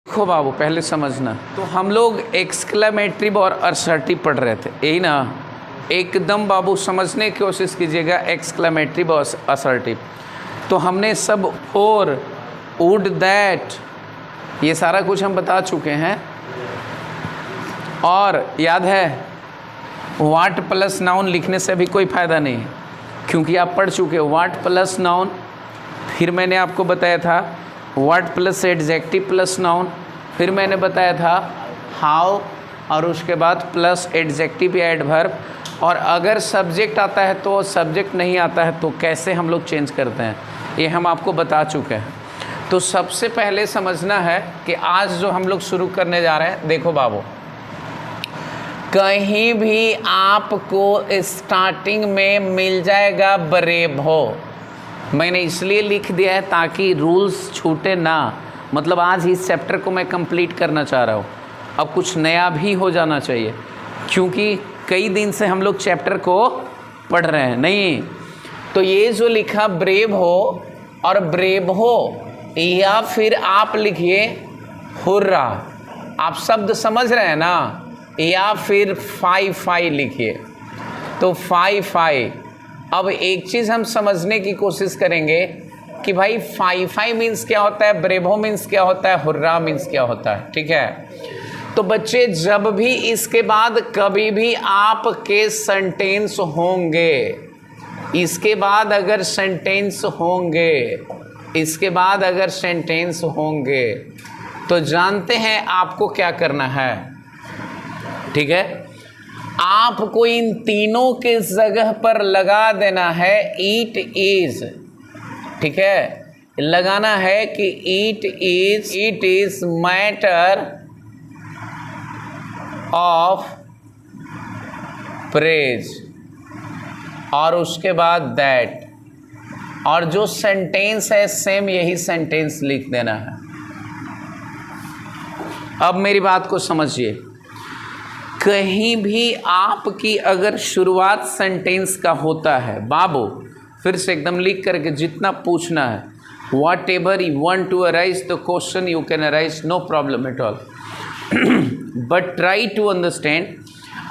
देखो बाबू, पहले समझना। तो हम लोग एक्सक्लेमेटरी और असर्टिव पढ़ रहे थे, यही ना। एकदम बाबू समझने की कोशिश कीजिएगा, एक्सक्लेमेटरी और असर्टिव। तो हमने सब और वुड दैट ये सारा कुछ हम बता चुके हैं। और याद है, वाट प्लस नाउन लिखने से भी कोई फ़ायदा नहीं है, क्योंकि आप पढ़ चुके हो वाट प्लस नाउन। फिर मैंने आपको बताया था what plus adjective plus noun. फिर मैंने बताया था हाउ, और उसके बाद प्लस एडजेक्टिव या एडवर्ब। और अगर सब्जेक्ट आता है तो, सब्जेक्ट नहीं आता है तो कैसे हम लोग चेंज करते हैं, ये हम आपको बता चुके हैं। तो सबसे पहले समझना है कि आज जो हम लोग शुरू करने जा रहे हैं, देखो बाबू, कहीं भी आपको स्टार्टिंग में मिल जाएगा ब्रेव हो। मैंने इसलिए लिख दिया है ताकि रूल्स छूटे ना। मतलब आज इस चैप्टर को मैं कंप्लीट करना चाह रहा हूँ, अब कुछ नया भी हो जाना चाहिए, क्योंकि कई दिन से हम लोग चैप्टर को पढ़ रहे हैं नहीं। तो ये जो लिखा ब्रेव हो और ब्रेव हो, या फिर आप लिखिए हुर्रा, आप शब्द समझ रहे हैं ना, या फिर फाई फाई लिखिए। तो फाई फाई। अब एक चीज़ हम समझने की कोशिश करेंगे कि भाई फाई फाई मीन्स क्या होता है, ब्रेवो मीन्स क्या होता है, हुर्रा मीन्स क्या होता है। ठीक है, तो बच्चे जब भी इसके बाद कभी भी आपके सेंटेंस होंगे, इसके बाद अगर सेंटेंस होंगे, इसके बाद अगर सेंटेंस होंगे, तो जानते हैं आपको क्या करना है। ठीक है, आपको इन तीनों के जगह पर लगा देना है इट इज। ठीक है, लगाना है कि it is matter of praise, और उसके बाद दैट, और जो सेंटेंस है सेम यही सेंटेंस लिख देना है। अब मेरी बात को समझिए, कहीं भी आपकी अगर शुरुआत सेंटेंस का होता है बाबू, फिर से एकदम लिख करके जितना पूछना है, whatever you want to arise the question you can arise, no problem at all. But try to understand,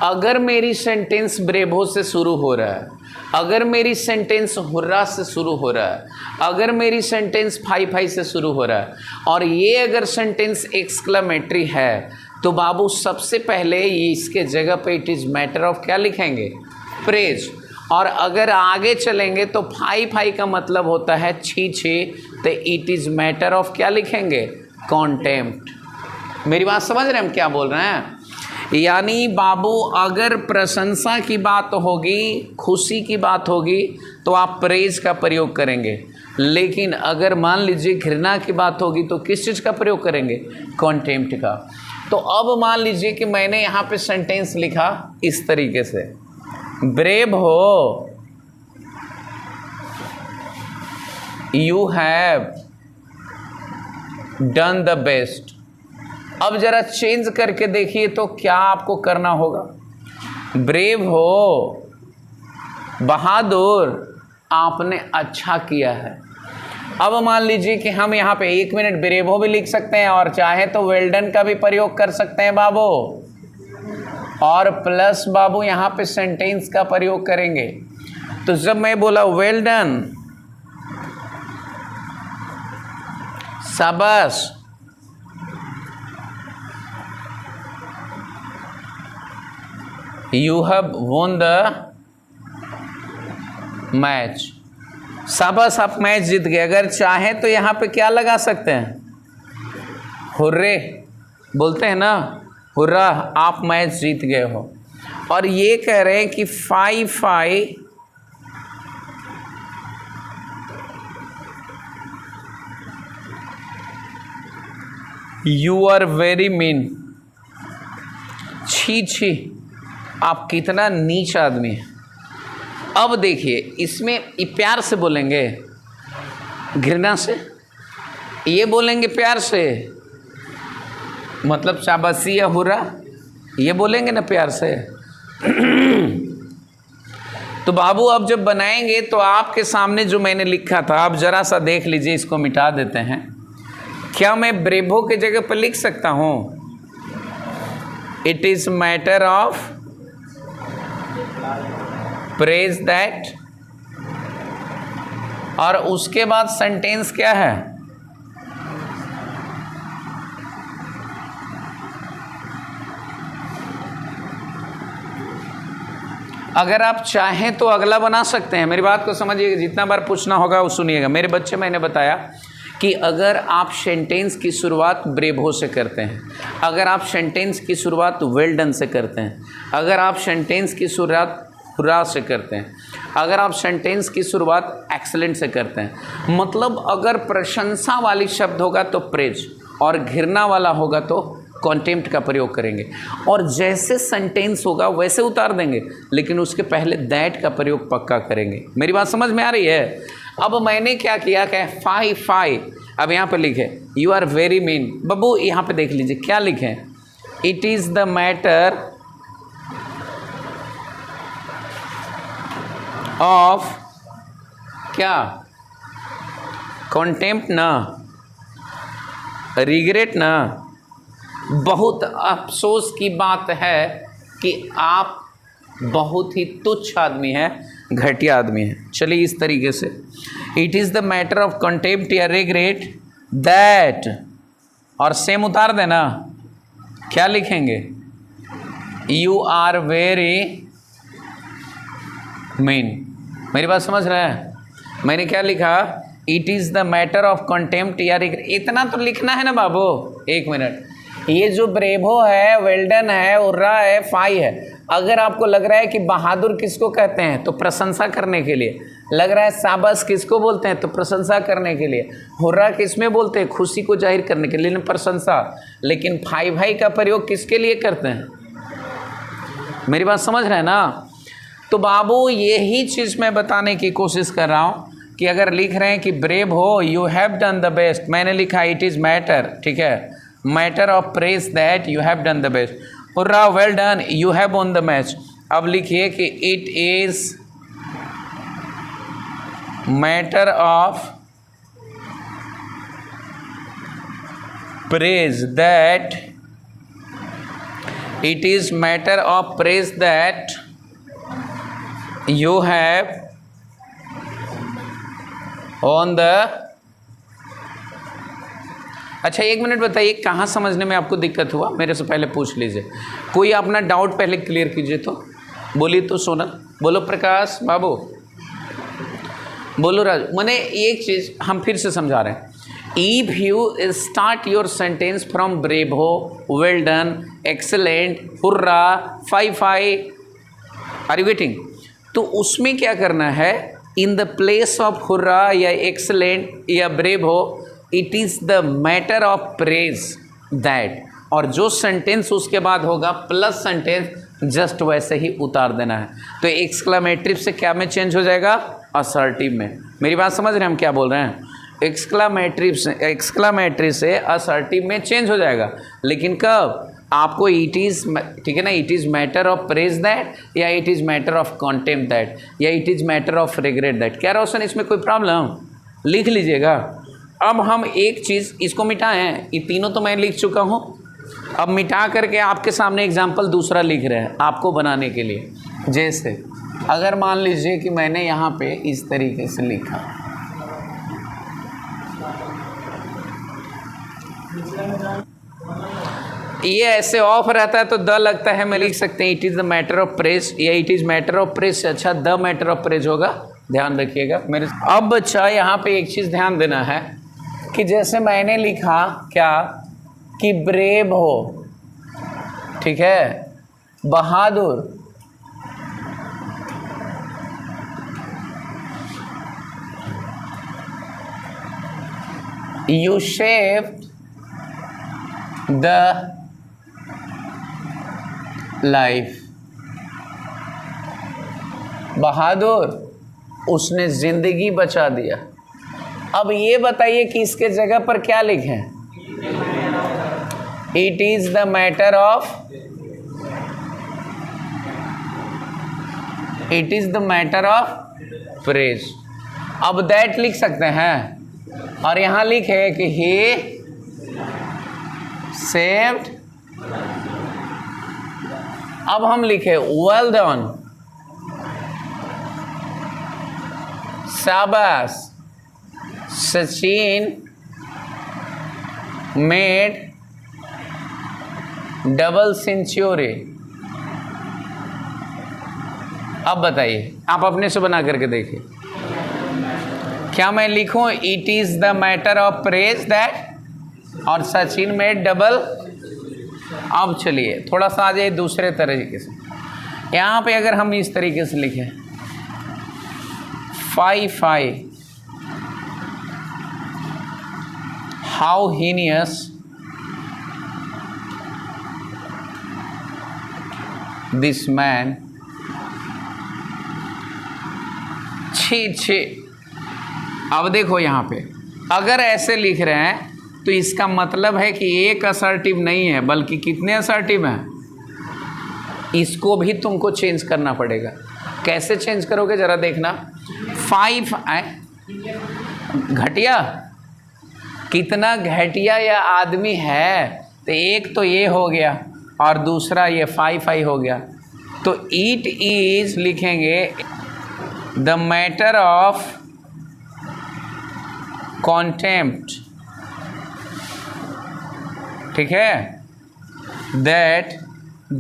अगर मेरी सेंटेंस ब्रेवो से शुरू हो रहा है, अगर मेरी सेंटेंस हुर्रा से शुरू हो रहा है, अगर मेरी सेंटेंस फाई फाई से शुरू हो रहा है, और ये अगर सेंटेंस एक्सक्लेमेटरी है, तो बाबू सबसे पहले ये इसके जगह पे इट इज़ मैटर ऑफ क्या लिखेंगे, प्रेज। और अगर आगे चलेंगे तो फाई फाई का मतलब होता है छी छी, तो इट इज़ मैटर ऑफ क्या लिखेंगे, कॉन्टेम्प्ट। मेरी बात समझ रहे हैं हम क्या बोल रहे हैं? यानी बाबू अगर प्रशंसा की बात होगी, खुशी की बात होगी, तो आप प्रेज का प्रयोग करेंगे। लेकिन अगर मान लीजिए घृणा की बात होगी तो किस चीज़ का प्रयोग करेंगे, कॉन्टेम्प्ट का। तो अब मान लीजिए कि मैंने यहाँ पे सेंटेंस लिखा इस तरीके से, ब्रेव हो, you have done the best. अब जरा चेंज करके देखिए तो क्या आपको करना होगा, ब्रेव हो, बहादुर, आपने अच्छा किया है। अब मान लीजिए कि हम यहाँ पे 1 मिनट ब्रेवो भी लिख सकते हैं, और चाहे तो वेल्डन का भी प्रयोग कर सकते हैं बाबू, और प्लस बाबू यहाँ पे सेंटेंस का प्रयोग करेंगे। तो जब मैं बोला वेल्डन, शाबाश, you have won the match, शाबाश आप मैच जीत गए। अगर चाहे तो यहाँ पे क्या लगा सकते हैं, हुर्रे बोलते हैं ना, हुर्रा आप मैच जीत गए हो। और ये कह रहे हैं कि fie fie you are very mean, छी छी आप कितना नीच आदमी है। अब देखिए इसमें प्यार से बोलेंगे, घृणा से, ये बोलेंगे प्यार से, मतलब शाबाशी या हुर्रा ये बोलेंगे ना प्यार से। तो बाबू अब जब बनाएंगे तो आपके सामने जो मैंने लिखा था, आप जरा सा देख लीजिए, इसको मिटा देते हैं। क्या मैं ब्रेवो की जगह पर लिख सकता हूं it is matter of praise that, और उसके बाद सेंटेंस क्या है? अगर आप चाहें तो अगला बना सकते हैं। मेरी बात को समझिएगा, जितना बार पूछना होगा वो सुनिएगा। मेरे बच्चे, मैंने बताया कि अगर आप सेंटेंस की शुरुआत ब्रेवो से करते हैं, अगर आप सेंटेंस की शुरुआत वेल डन से करते हैं, अगर आप सेंटेंस की शुरुआत हुर्रा से करते हैं, अगर आप सेंटेंस की शुरुआत एक्सीलेंट से करते हैं, मतलब अगर प्रशंसा वाली शब्द होगा तो प्रेज, और घृणा वाला होगा तो कॉन्टेम्प्ट का प्रयोग करेंगे, और जैसे सेंटेंस होगा वैसे उतार देंगे, लेकिन उसके पहले दैट का प्रयोग पक्का करेंगे। मेरी बात समझ में आ रही है? अब मैंने क्या किया, क्या फाई, अब यहाँ पे लिखे you are very mean. Babbu यहाँ पे देख लीजिए क्या लिखे, it is the matter of क्या, कॉन्टेम्प्ट ना, रिग्रेट ना। बहुत अफसोस की बात है कि आप बहुत ही तुच्छ आदमी हैं, घटिया आदमी हैं। चलिए इस तरीके से, it is the matter of contempt या रिग्रेट दैट, और सेम उतार देना, क्या लिखेंगे, यू आर वेरी मीन। मेरी बात समझ रहे हैं? मैंने क्या लिखा, it is the matter of contempt या रिग्रेट। इतना तो लिखना है ना बाबू। एक मिनट, ये जो ब्रेवो है, वेल्डन है, उर्रा है, फाई है, अगर आपको लग रहा है कि बहादुर किसको कहते हैं तो प्रशंसा करने के लिए, लग रहा है शाबाश किसको बोलते हैं तो प्रशंसा करने के लिए, हुर्रा किसमें बोलते हैं खुशी को जाहिर करने के लिए, प्रशंसा, लेकिन फाई भाई का प्रयोग किसके लिए करते हैं? मेरी बात समझ रहे हैं ना? तो बाबू यही चीज़ मैं बताने की कोशिश कर रहा हूँ कि अगर लिख रहे हैं कि ब्रेव हो, you have done the best, मैंने लिखा इट इज़ मैटर, ठीक है, matter of praise that you have done the best, hurrah well done, you have won the match. अब लिखिए कि it is matter of praise that, it is matter of praise that you have on the. अच्छा एक minute बताइए, कहाँ समझने में आपको दिक्कत हुआ? मेरे से पहले पूछ लीजिए, कोई अपना डाउट पहले क्लियर कीजिए। तो बोलिए तो सोनल, बोलो प्रकाश बाबू, बोलो राजू। मैंने एक चीज़ हम फिर से समझा रहे हैं, if you start your sentence from bravo, well done, excellent, hurrah, fie, are you getting? तो उसमें क्या करना है, in the place of hurrah या एक्सेलेंट या bravo, it is the matter of praise that, और जो सेंटेंस उसके बाद होगा प्लस सेंटेंस जस्ट वैसे ही उतार देना है। तो एक्सक्लामेटिव से क्या में चेंज हो जाएगा, असर्टिव में। मेरी बात समझ रहे हैं हम क्या बोल रहे हैं? एक्सक्लामेटरी से असर्टिव में चेंज हो जाएगा, लेकिन कब? आपको इट इज़, ठीक है ना, it is matter of praise that, या it is matter of contempt that, या it is matter of regret that. क्या रोशन इसमें कोई प्रॉब्लम? लिख लीजिएगा। अब हम एक चीज़ इसको मिटाएं, ये तीनों तो मैं लिख चुका हूँ, अब मिटा करके आपके सामने एग्जाम्पल दूसरा लिख रहे हैं आपको बनाने के लिए। जैसे अगर मान लीजिए कि मैंने यहाँ पे इस तरीके से लिखा, ये ऐसे ऑफ रहता है तो द लगता है, मैं लिख सकते हैं it is the matter of praise, या it is matter of praise से अच्छा द मैटर ऑफ प्रेज होगा। ध्यान रखिएगा मेरे। अब बच्चा यहाँ पे एक चीज़ ध्यान देना है कि जैसे मैंने लिखा क्या कि ब्रेव हो, ठीक है, बहादुर, you saved the life, बहादुर उसने जिंदगी बचा दिया। अब ये बताइए कि इसके जगह पर क्या लिखें? It is the matter of, it is the matter of praise. अब दैट लिख सकते हैं और यहां लिखे कि ही सेव्ड। अब हम लिखे वेल डन, शाबाश, सचिन मेड डबल सेंचुरी। अब बताइए, आप अपने से बना करके देखिए। क्या मैं लिखूं it is the matter of praise that, और सचिन मेड डबल। अब चलिए थोड़ा सा आ जाइए दूसरे तरीके से। यहां पे अगर हम इस तरीके से लिखें 5 हाउ हीनियस दिस मैन, छी। अब देखो यहां पे अगर ऐसे लिख रहे हैं तो इसका मतलब है कि एक असर्टिव नहीं है बल्कि कितने असर्टिव हैं। इसको भी तुमको चेंज करना पड़ेगा। कैसे चेंज करोगे जरा देखना। 5 घटिया, कितना घटिया यह आदमी है, तो एक तो ये हो गया और दूसरा ये 5 हो गया। तो इट इज लिखेंगे द मैटर ऑफ कॉन्टेम्प्ट, ठीक है, that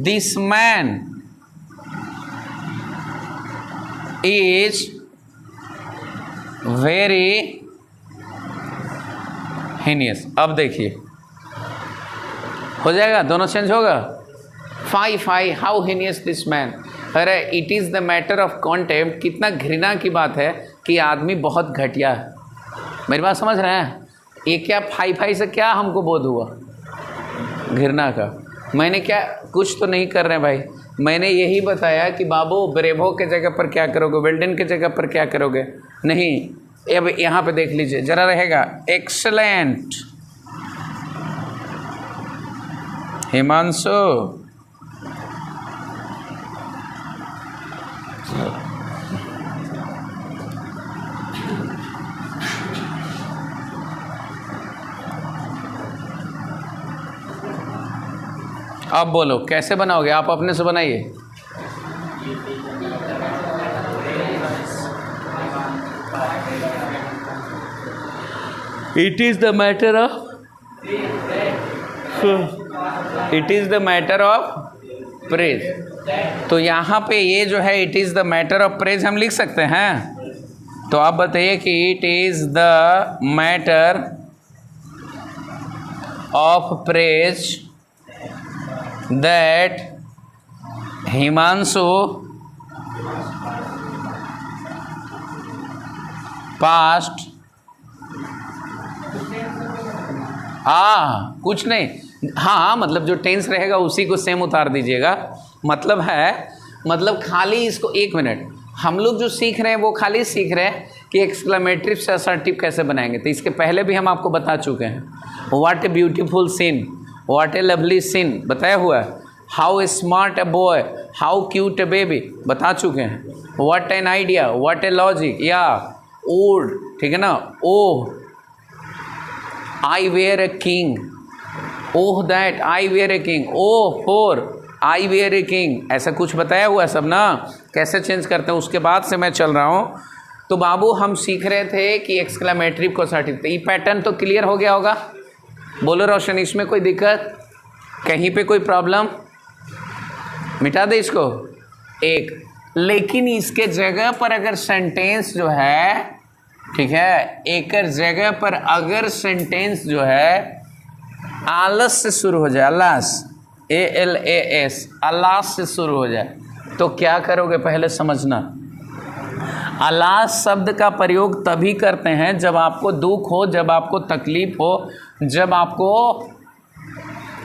this man is very heinous. अब देखिए हो जाएगा, दोनों चेंज होगा। 5 हाउ हीनियस दिस मैन, अरे it is the matter of contempt, कितना घृणा की बात है कि आदमी बहुत घटिया है। मेरी बात समझ रहे हैं? ये क्या 5 से क्या हमको बोध हुआ घृणा का? मैंने क्या कुछ तो नहीं कर रहे भाई, मैंने यही बताया कि बाबू ब्रेवो के जगह पर क्या करोगे, वेल्डन के जगह पर क्या करोगे। नहीं, अब यहाँ पे देख लीजिए जरा, रहेगा एक्सलेंट हिमांशु, अब बोलो कैसे बनाओगे, आप अपने से बनाइए। It is the matter of, it is the matter of praise. तो यहाँ पे ये जो है it is the matter of praise हम लिख सकते हैं। तो आप बताइए कि it is the matter of praise that Himanshu past, कुछ नहीं, हाँ मतलब जो टेंस रहेगा उसी को सेम उतार दीजिएगा। मतलब है, मतलब खाली इसको, एक मिनट, हम लोग जो सीख रहे हैं वो खाली सीख रहे हैं कि एक्सक्लेमेटरी से असर्टिव कैसे बनाएंगे। तो इसके पहले भी हम आपको बता चुके हैं। What a beautiful scene, what a lovely scene बताया हुआ है। How smart a boy, how cute a baby बता चुके हैं। What an idea, what a logic, या ओल्ड, ठीक है ना। Oh I were a king, oh that I were a king, oh for I were a king, ऐसा कुछ बताया हुआ है सब ना। कैसे चेंज करते हैं उसके बाद से मैं चल रहा हूँ। तो बाबू हम सीख रहे थे कि एक्सक्लेमेटरी को सर्टिव, ये पैटर्न तो क्लियर हो गया होगा। बोलो रोशन, इसमें कोई दिक्कत, कहीं पे कोई प्रॉब्लम? मिटा दे इसको एक। लेकिन इसके जगह पर अगर सेंटेंस जो है, ठीक है, एक जगह पर अगर सेंटेंस जो है आलस से शुरू हो जाए, आलस, ALAS, आलस से शुरू हो जाए, तो क्या करोगे पहले समझना। आलस शब्द का प्रयोग तभी करते हैं जब आपको दुख हो, जब आपको तकलीफ हो, जब आपको,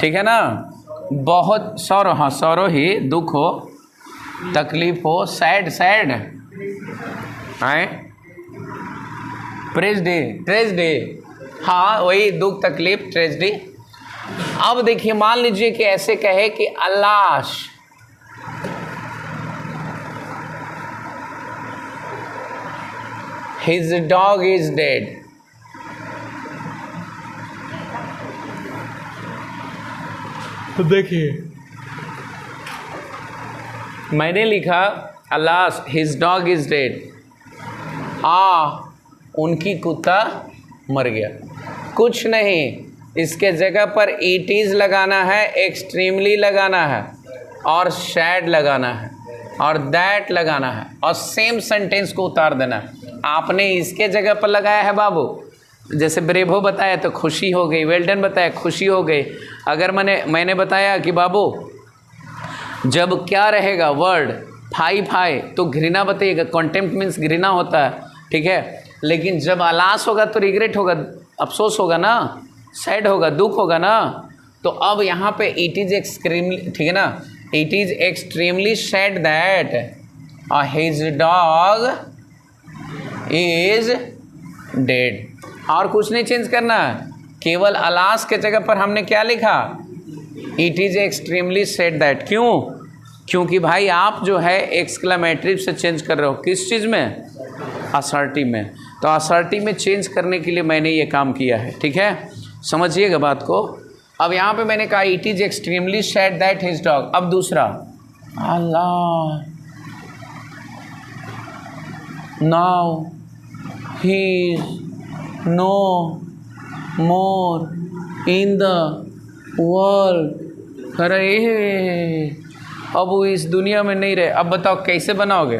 ठीक है ना, बहुत सौरो, हाँ सौरो ही, दुख हो, तकलीफ हो, सैड सैड आए, ट्रेजेडी, ट्रेजेडी, हाँ वही दुख तकलीफ ट्रेजेडी। अब देखिए मान लीजिए कि ऐसे कहे कि अलाश, his dog is dead, देखिए मैंने लिखा alas his dog is dead, उनकी कुत्ता मर गया। कुछ नहीं, इसके जगह पर इट इज़ लगाना है, एक्सट्रीमली लगाना है, और शैड लगाना है, और दैट लगाना है, और सेम सेंटेंस को उतार देना है। आपने इसके जगह पर लगाया है बाबू, जैसे ब्रेवो बताया तो खुशी हो गई, वेल डन बताया खुशी हो गई। अगर मैंने बताया कि बाबू जब क्या रहेगा वर्ड फाई फाई तो घृणा बताइएगा, कॉन्टेम्प्ट मीन्स घृणा होता है, ठीक है। लेकिन जब अलास होगा तो रिग्रेट होगा, अफसोस होगा ना, सैड होगा, दुख होगा ना। तो अब यहाँ पे इट इज़ एक्सट्रीमली, ठीक है ना, it is extremely sad that his dog is dead. और कुछ नहीं चेंज करना है, केवल अलास के जगह पर हमने क्या लिखा, it is extremely sad that. क्यों? क्योंकि भाई आप जो है एक्सक्लेमेटरी से चेंज कर रहे हो, किस चीज़ में, असर्टिव में। तो असर्टिव में चेंज करने के लिए मैंने ये काम किया है, ठीक है, समझिएगा बात को। अब यहाँ पे मैंने कहा it is extremely sad that his dog. अब दूसरा, alas now he is no more in the world. अरे अब वो इस दुनिया में नहीं रहे। अब बताओ कैसे बनाओगे,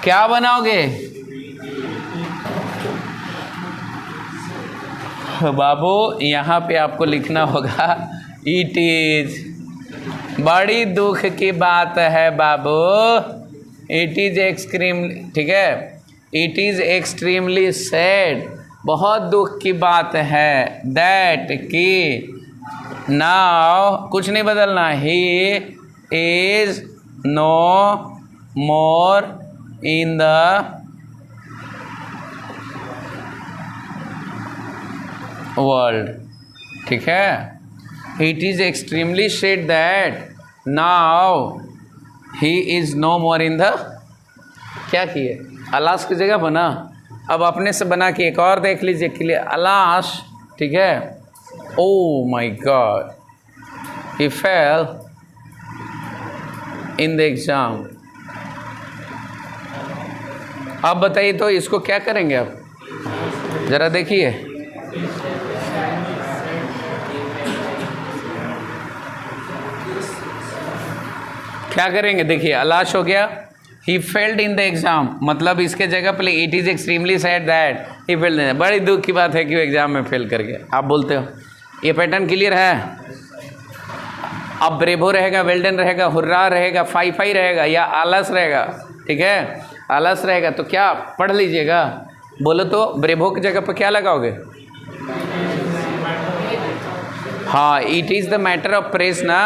क्या बनाओगे बाबू? यहाँ पे आपको लिखना होगा इट इज। बड़ी दुख की बात है बाबू, इट इज एक्सट्रीम, ठीक है, इट इज एक्सट्रीमली सैड, बहुत दुख की बात है, दैट की नाउ कुछ नहीं बदलना, he is no more in the world, ठीक है। It is extremely sad that now he is no more in the, क्या किए, अलास की जगह बना। अब अपने से बना के एक और देख लीजिए क्लियर, अलास, ठीक है। Oh my God, he fell in the exam। अब बताइए तो इसको क्या करेंगे, अब जरा देखिए, क्या करेंगे, देखिए अलाश हो गया, he failed in the exam, मतलब इसके जगह पे it is extremely sad that he failed. बड़ी दुख की बात है कि वो एग्जाम में फेल कर गया। आप बोलते हो ये पैटर्न क्लियर है। अब ब्रेवो रहेगा, वेल्डन रहेगा, हुर्रा रहेगा, फाई फाई रहेगा, या आलस रहेगा, ठीक है, आलस रहेगा तो क्या पढ़ लीजिएगा, बोलो तो ब्रेवो की जगह पर क्या लगाओगे, हाँ it is the matter of press ना,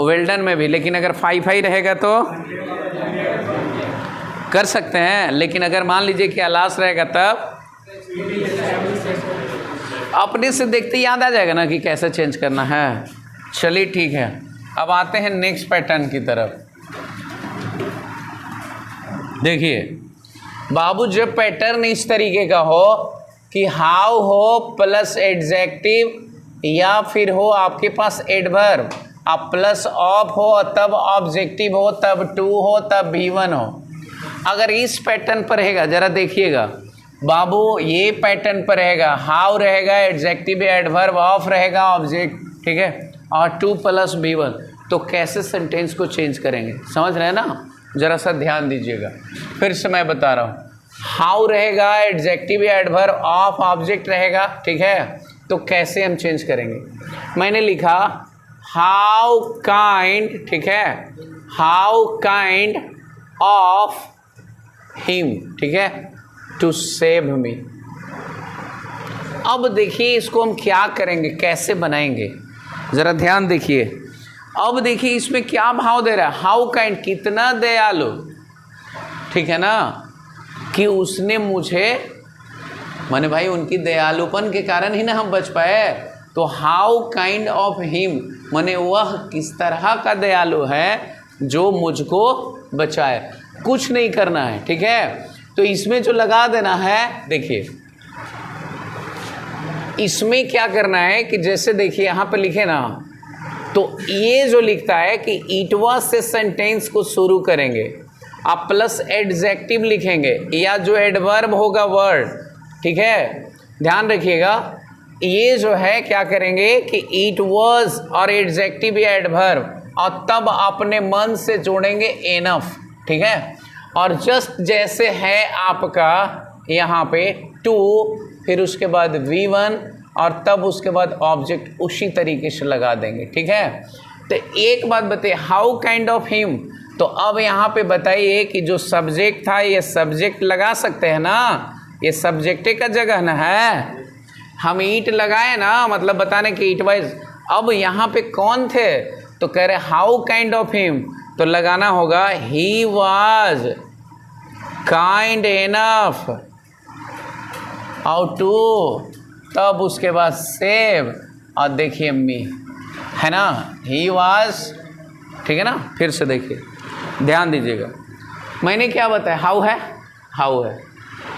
वेल्डन में भी। लेकिन अगर फाई फाई रहेगा तो कर सकते हैं, लेकिन अगर मान लीजिए कि अलास रहेगा तब अपने से देखते याद आ जाएगा ना कि कैसे चेंज करना है। चलिए ठीक है, अब आते हैं नेक्स्ट पैटर्न की तरफ। देखिए बाबू, जब पैटर्न इस तरीके का हो कि हाउ हो प्लस एडजेक्टिव या फिर हो आपके पास एडवर्ब, अब प्लस ऑफ हो तब ऑब्जेक्टिव हो, तब टू हो, तब भी1 हो। अगर इस पैटर्न पर रहेगा, जरा देखिएगा बाबू, ये पैटर्न पर रहेगा, हाउ रहेगा एडजेक्टिव एडवर्ब, ऑफ रहेगा ऑब्जेक्ट, ठीक है, और टू प्लस भी1, तो कैसे सेंटेंस को चेंज करेंगे, समझ रहे हैं ना, जरा सा ध्यान दीजिएगा। फिर से मैं बता रहा हूँ, हाउ रहेगा एडजेक्टिव एडवर्ब, ऑफ ऑब्जेक्ट रहेगा, ठीक है, तो कैसे हम चेंज करेंगे। मैंने लिखा हाउ काइंड, ठीक है, हाउ काइंड ऑफ हिम, ठीक है, टू सेव मी। अब देखिए इसको हम क्या करेंगे, कैसे बनाएंगे, जरा ध्यान देखिए। अब देखिए इसमें क्या भाव दे रहा है, हाउ काइंड, कितना दयालु, ठीक है ना, कि उसने मुझे, माने भाई उनकी दयालुपन के कारण ही ना हम बच पाए। तो हाउ काइंड ऑफ हिम माने वह किस तरह का दयालु है जो मुझको बचाए, कुछ नहीं करना है, ठीक है। तो इसमें जो लगा देना है, देखिए इसमें क्या करना है कि जैसे देखिए यहाँ पे लिखे ना, तो ये जो लिखता है कि इट वाज से सेंटेंस को शुरू करेंगे, आप प्लस एडजेक्टिव लिखेंगे या जो एडवर्ब होगा वर्ड, ठीक है, ध्यान रखिएगा। ये जो है क्या करेंगे कि इट वाज और एडजेक्टिव या एडवर्ब, और तब अपने मन से जोड़ेंगे एनफ, ठीक है। और जस्ट जैसे है आपका यहाँ पे टू, फिर उसके बाद V1 और तब उसके बाद ऑब्जेक्ट उसी तरीके से लगा देंगे, ठीक है। तो एक बात बताइए, हाउ काइंड ऑफ हिम, तो अब यहाँ पे बताइए कि जो सब्जेक्ट था ये सब्जेक्ट लगा सकते हैं ना, ये सब्जेक्ट का जगह ना है, हम ईट लगाए ना, मतलब बताने कि इट वाज। अब यहाँ पे कौन थे, तो कह रहे हाउ काइंड ऑफ हिम, तो लगाना होगा ही वाज काइंड एनफ और टू, तब उसके बाद सेव, और देखिए मी, है ना, ही वाज, ठीक है ना। फिर से देखिए, ध्यान दीजिएगा, मैंने क्या बताया, हाउ है, हाउ है,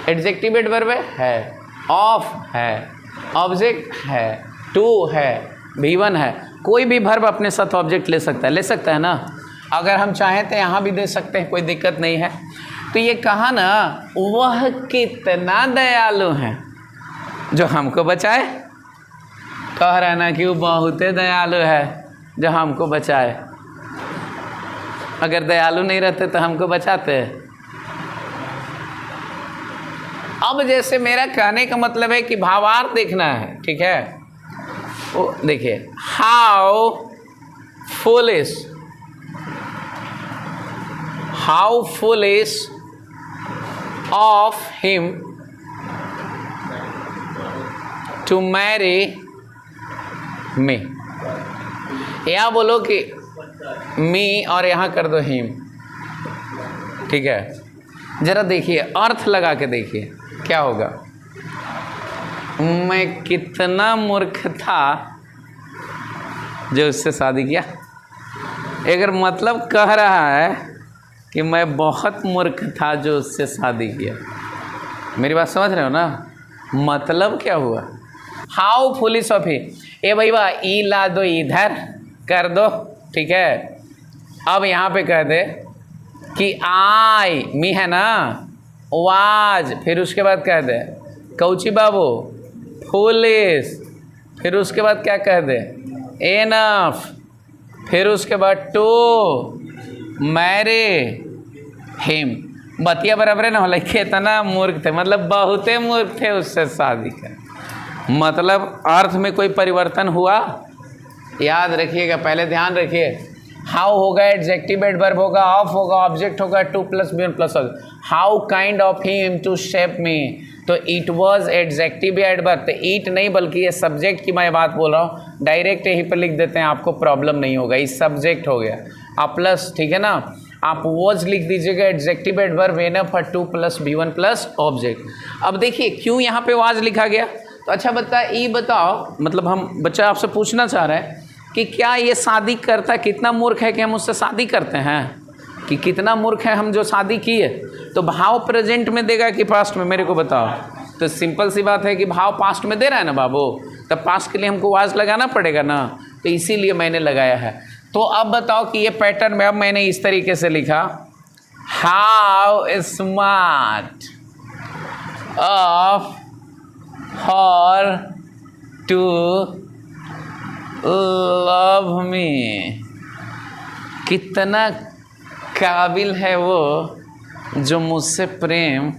एडजेक्टिव एडवर्ब है, ऑफ है, ऑब्जेक्ट है, टू है, V1 है। कोई भी वर्ब अपने साथ ऑब्जेक्ट ले सकता है ना, अगर हम चाहें तो यहाँ भी दे सकते हैं, कोई दिक्कत नहीं है। तो ये कहा ना, वह कितना दयालु है जो हमको बचाए, कह रहा है ना कि वो बहुत दयालु है जो हमको बचाए। अगर दयालु नहीं रहते तो हमको बचाते। अब जैसे मेरा कहने का मतलब है कि भावार्थ देखना है, ठीक है। वो देखिए, how foolish, how foolish of him to marry me, या बोलो कि मी और यहाँ कर दो हिम, ठीक है। जरा देखिए, अर्थ लगा के देखिए क्या होगा। मैं कितना मूर्ख था जो उससे शादी किया। अगर मतलब कह रहा है कि मैं बहुत मूर्ख था जो उससे शादी किया, मेरी बात समझ रहे हो ना, मतलब क्या हुआ, हाउ फुलिश ऑफ ही। ए भाई वाह, ई ला दो, इधर कर दो, ठीक है। अब यहाँ पे कह दे कि आई, मी है ना, वाज, फिर उसके बाद कह दे कौची बाबू, फुलिश, फिर उसके बाद क्या कह दे, एनफ, फिर उसके बाद टू मैरी हिम। बतिया बराबर है ना, होला कितना मूर्ख थे, मतलब बहुते मूर्ख थे उससे शादी कर। मतलब अर्थ में कोई परिवर्तन हुआ, याद रखिएगा, पहले ध्यान रखिए। हाउ होगा एडजेक्टिव एडवर्ब होगा, ऑफ होगा, ऑब्जेक्ट होगा, to plus B1 plus. How kind of him to shape me, तो इट वाज एडजेक्टिव एडवर्ब, तो ईट नहीं बल्कि ये सब्जेक्ट की मैं बात बोल रहा हूँ, डायरेक्ट यहीं पर लिख देते हैं, आपको प्रॉब्लम नहीं होगा, ये सब्जेक्ट हो गया। आप प्लस, ठीक है ना, आप वॉज लिख दीजिएगा, एडजेक्टिव एडवर्ब एनफ और to plus B1 plus object. अब देखिए क्यों यहाँ पे वाज लिखा गया, तो अच्छा बताओ, मतलब हम बच्चा आपसे पूछना चाह रहे हैं कि क्या ये शादी करता, कितना मूर्ख है कि हम उससे शादी करते हैं, कि कितना मूर्ख है हम जो शादी किए। तो भाव प्रेजेंट में देगा कि पास्ट में, मेरे को बताओ। तो सिंपल सी बात है कि भाव पास्ट में दे रहा है ना बाबू, तब पास्ट के लिए हमको वाज लगाना पड़ेगा ना, तो इसीलिए मैंने लगाया है। तो अब बताओ कि ये पैटर्न में, अब मैंने इस तरीके से लिखा, how smart of her to love me, कितना काबिल है वो जो मुझसे प्रेम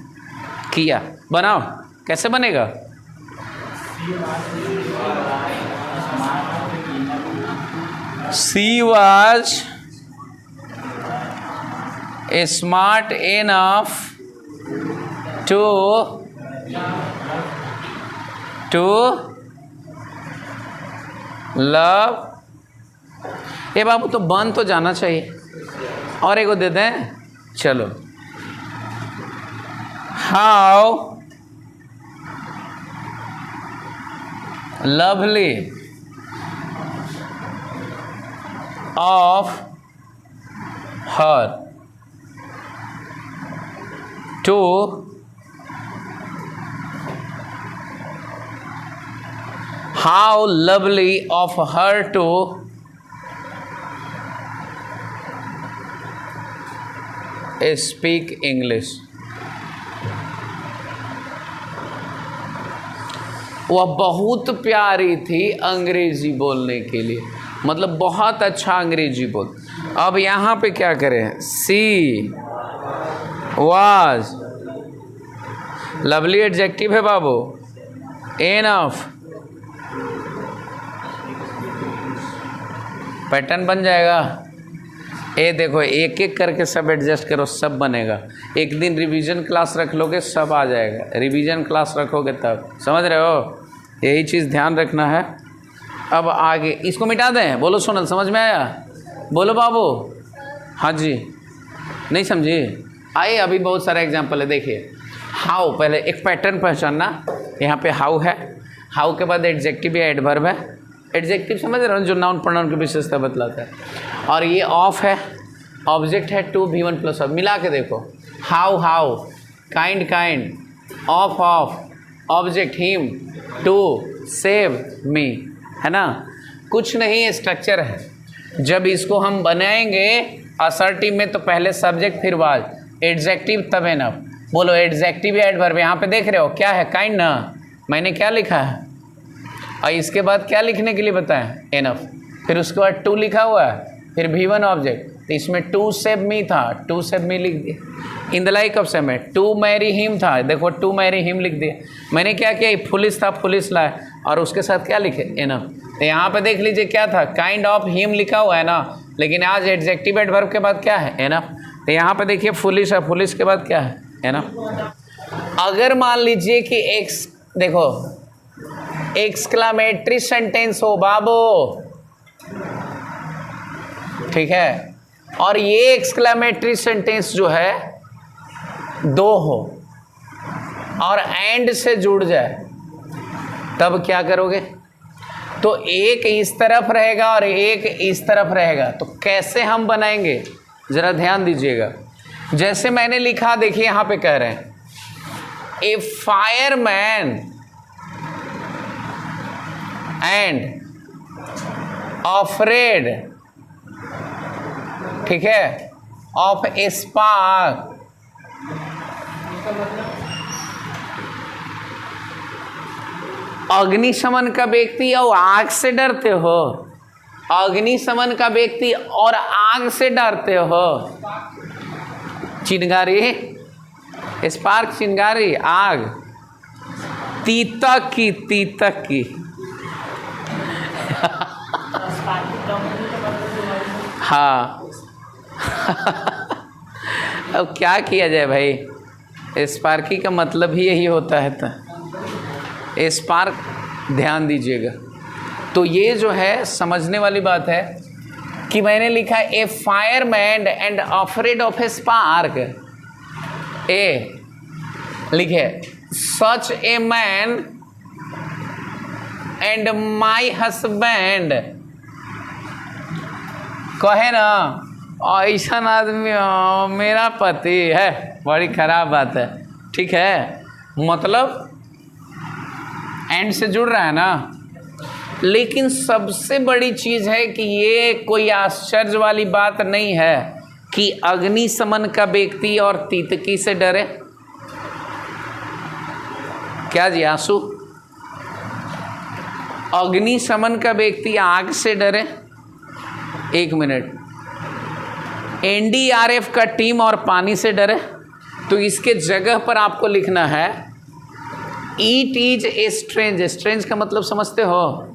किया। बनाओ, कैसे बनेगा, she was smart enough to love. ये बाबू तो बन तो जाना चाहिए, और एक को दे दें, चलो। How lovely of her to how lovely of her to speak English. वह बहुत प्यारी थी अंग्रेजी बोलने के लिए, मतलब बहुत अच्छा अंग्रेजी बोल। अब यहाँ पे क्या करें, सी वाज लवली एडजेक्टिव है बाबू, एनफ पैटर्न बन जाएगा। ये देखो एक एक करके सब एडजस्ट करो, सब बनेगा। एक दिन रिवीजन क्लास रख लोगे सब आ जाएगा, रिवीजन क्लास रखोगे तब, समझ रहे हो, यही चीज़ ध्यान रखना है। अब आगे इसको मिटा दें, बोलो सोनल समझ में आया, बोलो बाबू। हाँ जी, नहीं समझी, आइए अभी बहुत सारा एग्जाम्पल है। देखिए हाउ, पहले एक पैटर्न पहचानना, यहाँ पे हाउ है, हाउ के बाद एडजेक्टिव या एडवर्ब है। एडजेक्टिव समझ रहे हो, जो नाउन प्रोनाउन की विशेषता बतलाता है। और ये ऑफ है, ऑब्जेक्ट है टू, V1 प्लस ऑफ, मिला के देखो, how how, kind kind, of of, object him, to, save me, है ना। कुछ नहीं स्ट्रक्चर है। जब इसको हम बनाएंगे असर्टिव में तो पहले सब्जेक्ट फिर वाज, एडजेक्टिव तब एनफ। बोलो एडजेक्टिव या एडवर्ब, यहाँ पे देख रहे हो क्या है, काइंड ना, मैंने क्या लिखा है, और इसके बाद क्या लिखने के लिए बताएं, एनफ। फिर उसके बाद टू लिखा हुआ है, फिर V1 ऑब्जेक्ट, तो इसमें टू सेव मी था, टू सेव मी लिख दिया। In the like of same, to marry him था, देखो टू मैरी हिम लिख दिया। मैंने क्या किया, फुलिस था, फुलिस लाए, और उसके साथ क्या लिखे, एनफ। तो यहाँ पे देख लीजिए क्या था, काइंड ऑफ हिम लिखा हुआ है ना, लेकिन आज एडजेक्टिव एडवर्ब के बाद क्या है, एनफ। तो यहाँ पे देखिए फुलिस है, फुलिस के बाद क्या है, एनफ। अगर मान लीजिए कि एक्स, देखो एक्सक्लामेटरी सेंटेंस हो बाबू, ठीक है, और ये एक्सक्लामेटरी सेंटेंस जो है दो हो और एंड से जुड़ जाए, तब क्या करोगे, तो एक इस तरफ रहेगा और एक इस तरफ रहेगा। तो कैसे हम बनाएंगे जरा ध्यान दीजिएगा। जैसे मैंने लिखा, देखिए यहां पे कह रहे हैं, ए फायरमैन एंड अफ्रेड, ठीक है, ऑफ ए स्पार्क, अग्निशमन का व्यक्ति और आग से डरते हो, अग्निशमन का व्यक्ति और आग से डरते हो, चिंगारी, स्पार्क चिंगारी, आग, तीतक की, तीतक की हाँ अब क्या किया जाए भाई, स्पार्की का मतलब ही यही होता है। तो स्पार्क, ध्यान दीजिएगा। तो ये जो है समझने वाली बात है कि मैंने लिखा a fireman and afraid of a spark, ए लिखे such a man and my husband, कहे ना ऐसा आदमी मेरा पति है, बड़ी खराब बात है, ठीक है, मतलब एंड से जुड़ रहा है ना। लेकिन सबसे बड़ी चीज़ है कि ये कोई आश्चर्य वाली बात नहीं है कि अग्निशमन का व्यक्ति और तीतकी से डरे। क्या जी आंसू, अग्निशमन का व्यक्ति आग से डरे। एक मिनट, NDRF का टीम और पानी से डरे, तो इसके जगह पर आपको लिखना है it is a strange. Strange का मतलब समझते हो,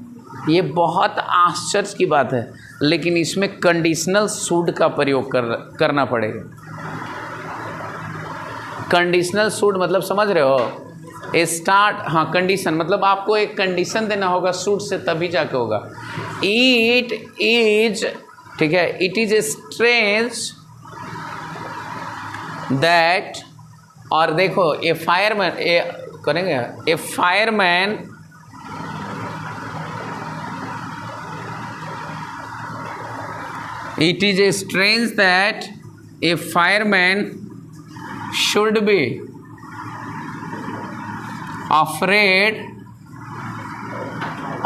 ये बहुत आश्चर्य की बात है, लेकिन इसमें कंडीशनल शुड का प्रयोग करना पड़ेगा। कंडीशनल शुड मतलब समझ रहे हो, स्टार्ट, हाँ कंडीशन मतलब आपको एक कंडीशन देना होगा शुड से, तभी जाके होगा। इट इज, ठीक है, it is a strange that, और देखो ए फायरमैन, ए करेंगे, a fireman it is a strange that a fireman should be afraid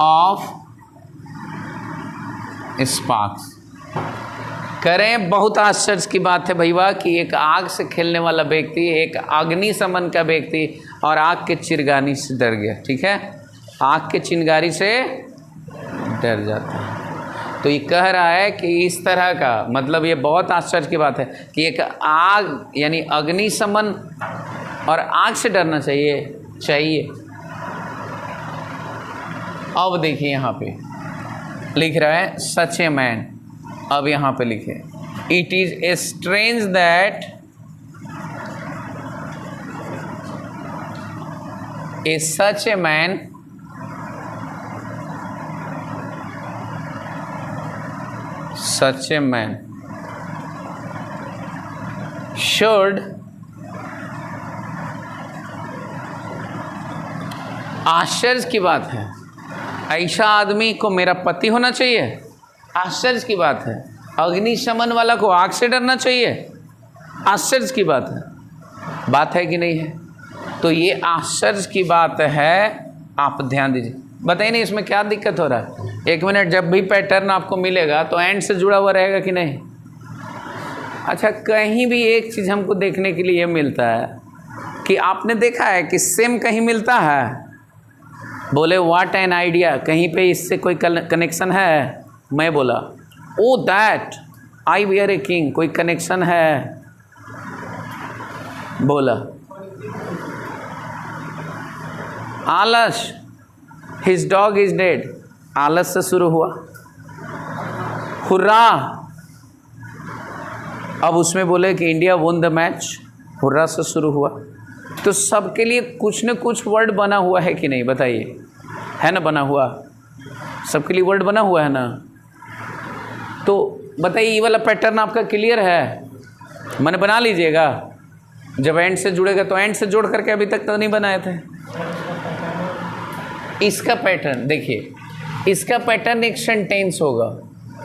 of sparks. करें, बहुत आश्चर्य की बात है भैया कि एक आग से खेलने वाला व्यक्ति, एक अग्निशमन का व्यक्ति और आग के चिरगानी से डर गया। ठीक है, आग के चिंगारी से डर जाता है। तो ये कह रहा है कि इस तरह का, मतलब ये बहुत आश्चर्य की बात है कि एक आग यानी अग्निशमन और आग से डरना चाहिए। अब देखिए यहाँ पे लिख रहा है सच ए मैन। अब यहाँ पे लिखे it is a strange that A such a man should आश्चर्य की बात है, ऐसा आदमी को मेरा पति होना चाहिए। आश्चर्य की बात है, अग्निशमन वाला को आग से डरना चाहिए। आश्चर्य की बात है कि नहीं है? तो ये आश्चर्य की बात है। आप ध्यान दीजिए, बताइए नहीं इसमें क्या दिक्कत हो रहा है। एक मिनट, जब भी पैटर्न आपको मिलेगा तो एंड से जुड़ा हुआ रहेगा कि नहीं? अच्छा, कहीं भी एक चीज़ हमको देखने के लिए मिलता है कि आपने देखा है कि सेम कहीं मिलता है। बोले व्हाट एन आइडिया, कहीं पे इससे कोई कनेक्शन है? मैं बोला oh that I were a king, कोई कनेक्शन है? बोला आलस, हिज डॉग इज डेड, आलस से शुरू हुआ। हुर्रा, अब उसमें बोले कि India won the match, hurrah से शुरू हुआ। तो सबके लिए कुछ न कुछ वर्ड बना हुआ है कि नहीं, बताइए? है ना बना हुआ, सबके लिए वर्ड बना हुआ है ना। तो बताइए ये वाला पैटर्न आपका क्लियर है? मैंने बना लीजिएगा, जब एंड से जुड़ेगा तो एंड से जोड़ करके, अभी तक तो नहीं बनाए थे। इसका पैटर्न देखिए, इसका पैटर्न एक सेंटेंस होगा।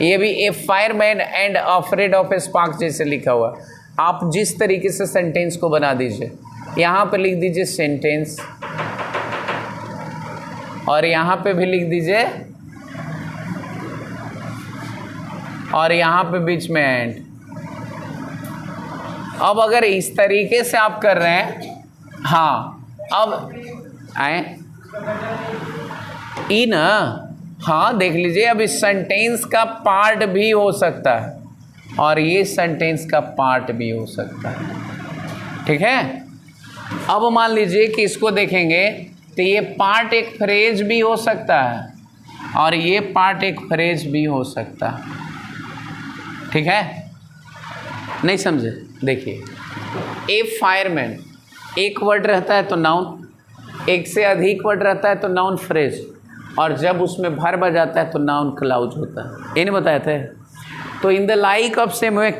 ये भी a fireman and afraid of a spark जैसे लिखा हुआ। आप जिस तरीके से सेंटेंस को बना दीजिए, यहाँ पे लिख दीजिए सेंटेंस और यहाँ पे भी लिख दीजिए और यहाँ पे बीच में एंड। अब अगर इस तरीके से आप कर रहे हैं, हाँ, अब आए ई ना, हाँ देख लीजिए। अब इस सेंटेंस का पार्ट भी हो सकता है और ये सेंटेंस का पार्ट भी हो सकता है। ठीक है, अब मान लीजिए कि इसको देखेंगे तो ये पार्ट एक फ्रेज भी हो सकता है और ये पार्ट एक फ्रेज भी हो सकता है। ठीक है, नहीं समझे? देखिए, ए फायरमैन एक वर्ड रहता है तो नाउन, एक से अधिक वर्ड रहता है तो नाउन फ्रेज, और जब उसमें वर्ब आ जाता है तो नाउन क्लाउज होता है। ये नहीं बताए थे? तो इन the like of same way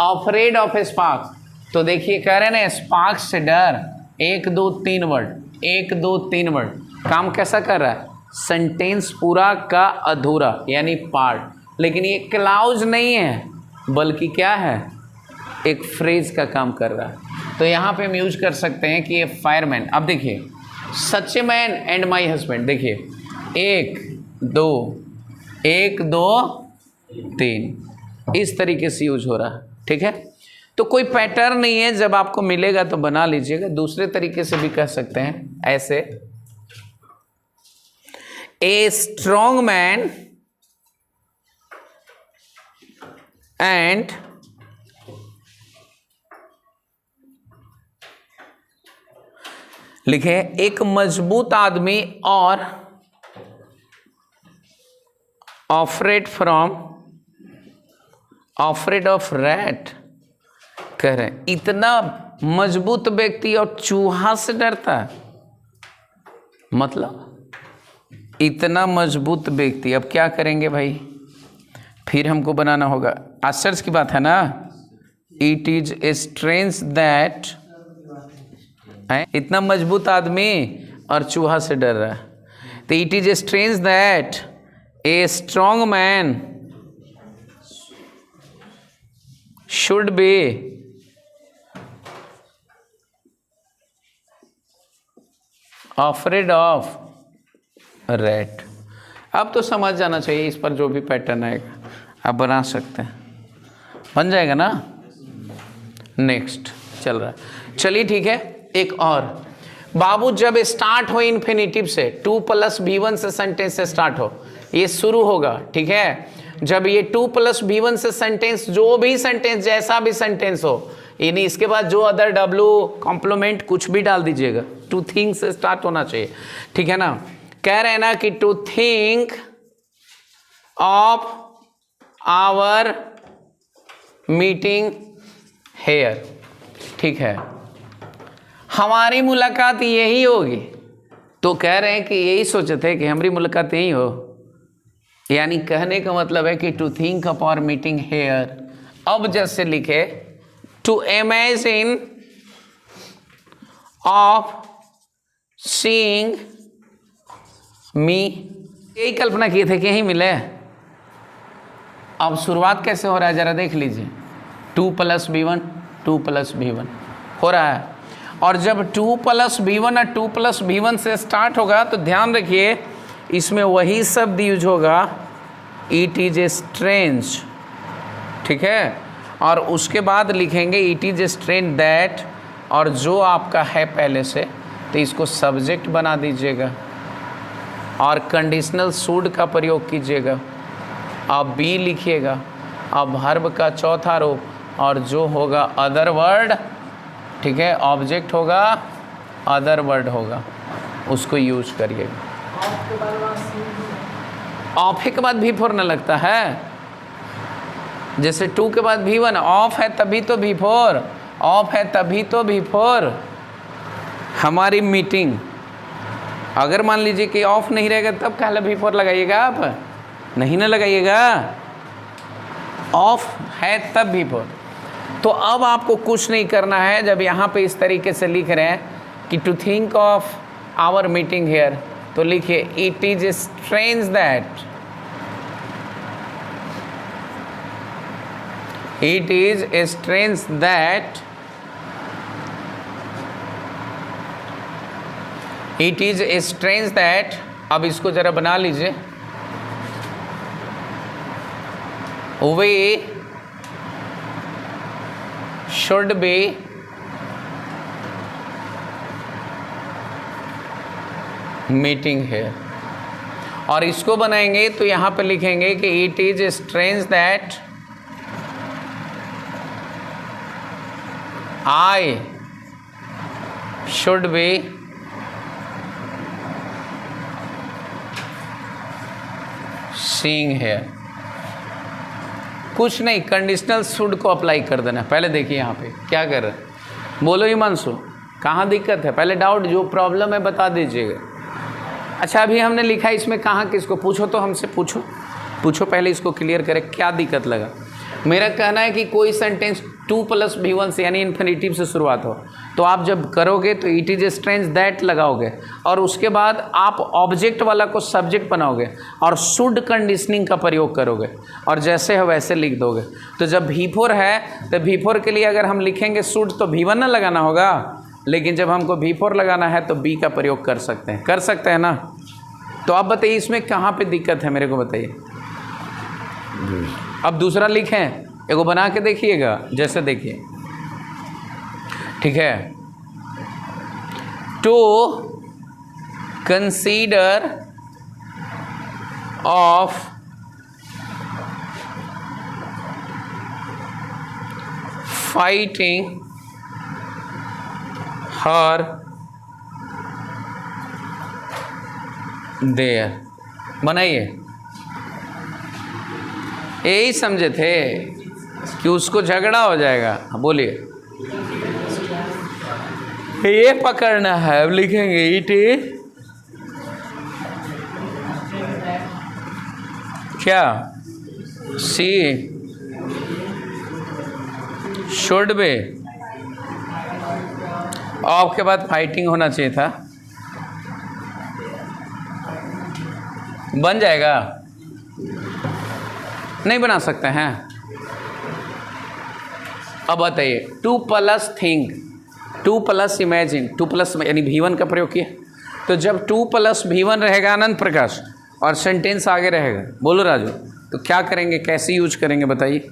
afraid of a spark, तो देखिए कह रहे हैं ना स्पार्क से डर, 1 2 3 वर्ड, 1 2 3 वर्ड। काम कैसा कर रहा है? सेंटेंस पूरा का अधूरा यानी पार्ट, लेकिन ये क्लाउज नहीं है बल्कि क्या है? एक फ्रेज का काम कर रहा है। तो यहाँ पे हम यूज कर सकते हैं कि ये फायरमैन। अब देखिए such a man and my husband, देखिए 1 2 1 2 3 इस तरीके से यूज हो रहा है। ठीक है, तो कोई पैटर्न नहीं है, जब आपको मिलेगा तो बना लीजिएगा। दूसरे तरीके से भी कह सकते हैं ऐसे, ए स्ट्रॉन्ग मैन एंड लिखे एक मजबूत आदमी और ऑफरेड ऑफ रैट। कह रहे हैं इतना मजबूत व्यक्ति और चूहा से डरता है, मतलब इतना मजबूत व्यक्ति। अब क्या करेंगे भाई, फिर हमको बनाना होगा। आश्चर्य की बात है ना। It is a strange that, इतना मजबूत आदमी और चूहा से डर रहा है। तो it is a strange that a strong man should be afraid of rat. अब तो समझ जाना चाहिए, इस पर जो भी पैटर्न आएगा आप बना सकते हैं, बन जाएगा ना। नेक्स्ट चल रहा है, चलिए ठीक है। एक और, बाबू जब स्टार्ट हो इन्फिनिटिव से, 2 + B1 से सेंटेंस से स्टार्ट हो, ये शुरू होगा, ठीक है। जब ये 2 + B1 से सेंटेंस, जो भी सेंटेंस, जैसा भी सेंटेंस हो, यानी इसके बाद जो अदर W कॉम्प्लीमेंट कुछ भी डाल दीजिएगा, टू थिंक से स्टार्ट होना चाहिए, ठीक है ना। कह रहे हैं ना कि to think of our meeting here, ठीक है, हमारी मुलाकात यही होगी। तो कह रहे हैं कि यही सोचे थे कि हमारी मुलाकात यही हो, यानी कहने का मतलब है कि to think of our meeting here. अब जैसे लिखे to imagine of seeing me, यही कल्पना किए थे कि यही मिले। अब शुरुआत कैसे हो रहा है जरा देख लीजिए, 2 + B1 2 + B1 हो रहा है। और जब 2 + B1 और 2 + B1 से स्टार्ट होगा तो ध्यान रखिए इसमें वही शब्द यूज होगा, इट इज ए स्ट्रेंज, ठीक है। और उसके बाद लिखेंगे it is a strange that, और जो आपका है पहले से तो इसको सब्जेक्ट बना दीजिएगा और कंडीशनल शुड का प्रयोग कीजिएगा। अब बी लिखिएगा, अब वर्ब का चौथा रूप और जो होगा अदर वर्ड, ठीक है, ऑब्जेक्ट होगा, अदर वर्ड होगा, उसको यूज करिएगा। ऑफ के बाद V4 न लगता है, जैसे 2 के बाद V1, ऑफ है तभी तो V4, ऑफ है तभी तो V4। हमारी मीटिंग, अगर मान लीजिए कि ऑफ नहीं रहेगा तब कहला V4 लगाइएगा, आप नहीं ना लगाइएगा, ऑफ है तब V4। तो अब आपको कुछ नहीं करना है, जब यहाँ पे इस तरीके से लिख रहे हैं कि to think of our meeting here, तो लिखिए it is strange that, it is strange that, it is strange that. अब इसको जरा बना लीजिए, वे शुड बी मीटिंग है, और इसको बनाएंगे तो यहां पे लिखेंगे कि it is strange that I should be seeing here. कुछ नहीं, कंडीशनल शुड को अप्लाई कर देना। पहले देखिए यहाँ पे क्या कर रहे हैं, बोलो हिमांशु कहाँ दिक्कत है, पहले डाउट जो प्रॉब्लम है बता दीजिएगा। अच्छा अभी हमने लिखा इसमें कहाँ किसको, पूछो तो हमसे पूछो पहले इसको क्लियर करें क्या दिक्कत लगा। मेरा कहना है कि कोई सेंटेंस 2 + B1 से यानी इन्फिनिटिव से शुरुआत हो तो आप जब करोगे तो इट इज स्ट्रेंज दैट लगाओगे और उसके बाद आप ऑब्जेक्ट वाला को सब्जेक्ट बनाओगे और शुड कंडीशनिंग का प्रयोग करोगे और जैसे हो वैसे लिख दोगे। तो जब V4 है तो V4 के लिए अगर हम लिखेंगे शुड तो V1 ना लगाना होगा, लेकिन जब हमको V4 लगाना है तो B का प्रयोग कर सकते हैं ना। तो आप बताइए इसमें कहाँ पे दिक्कत है, मेरे को बताइए। अब दूसरा लिखें, एगो बना के देखिएगा, जैसे देखिए, ठीक है। To consider of fighting her there, बनाइए। यही समझे थे कि उसको झगड़ा हो जाएगा। बोलिए, ये पकड़ना है। अब लिखेंगे इट इज क्या, सी शुड बी, ऑफ के बाद फाइटिंग होना चाहिए था, बन जाएगा। नहीं बना सकते हैं। अब बताइए 2 + थिंक, 2 + इमेजिन, 2 + यानी V1 का प्रयोग किया। तो जब 2 + V1 रहेगा आनंद प्रकाश और सेंटेंस आगे रहेगा। बोलो राजू, तो क्या करेंगे, कैसे यूज करेंगे बताइए।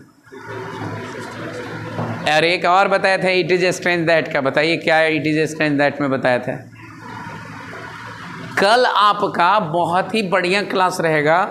और एक और बताया था इट इज स्ट्रेंज दैट का, बताइए क्या इट इज स्ट्रेंज दैट में बताया था। कल आपका बहुत ही बढ़िया क्लास रहेगा।